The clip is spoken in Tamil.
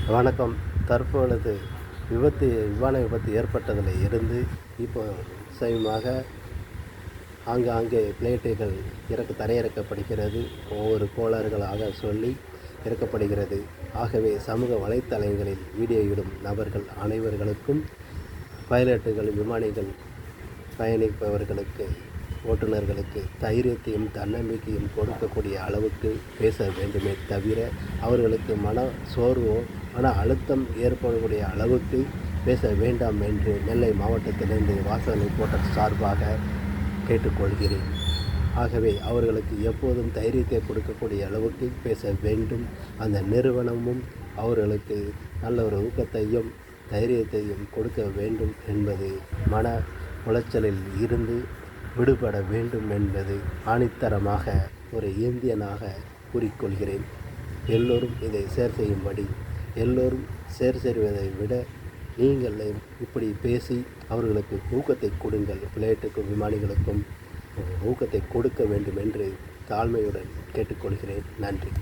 வணக்கம். தற்பொழுது விமான விபத்து ஏற்பட்டதில் இருந்து இப்போ சமீபமாக ஆங்காங்கே பிளேட்டுகள் தரையிறக்கப்படுகிறது. ஒவ்வொரு கோளாறுகளாக சொல்லி இறக்கப்படுகிறது. ஆகவே சமூக வலைத்தளங்களில் வீடியோயிடும் நபர்கள் அனைவர்களுக்கும் பைலட்டுகள், விமானிகள், பயணிப்பவர்களுக்கு, ஓட்டுநர்களுக்கு தைரியத்தையும் தன்னம்பிக்கையும் கொடுக்கக்கூடிய அளவுக்கு பேச வேண்டுமே தவிர அவர்களுக்கு மன சோர்வோ மன அழுத்தம் ஏற்படக்கூடிய அளவுக்கு பேச வேண்டாம் என்று நெல்லை மாவட்டத்திலிருந்து வாசல் ரிப்போர்ட்டர் சார்பாக கேட்டுக்கொள்கிறேன். ஆகவே அவர்களுக்கு எப்போதும் தைரியத்தை கொடுக்கக்கூடிய அளவுக்கு பேச வேண்டும். அந்த நிறுவனமும் அவர்களுக்கு நல்ல ஒரு ஊக்கத்தையும் தைரியத்தையும் கொடுக்க வேண்டும் என்பது மன உளைச்சலில் இருந்து விடுபட வேண்டும் என்பது ஆணித்தரமாக ஒரு இந்தியனாக கூறிக்கொள்கிறேன். எல்லோரும் இதை ஷேர் செய்யும்படி, எல்லோரும் ஷேர் செய்வதை விட நீங்கள் இப்படி பேசி அவர்களுக்கு ஊக்கத்தை கொடுங்கள். பிளேட்டுக்கும் விமானிகளுக்கும் ஊக்கத்தை கொடுக்க வேண்டும் என்று தாழ்மையுடன் கேட்டுக்கொள்கிறேன். நன்றி.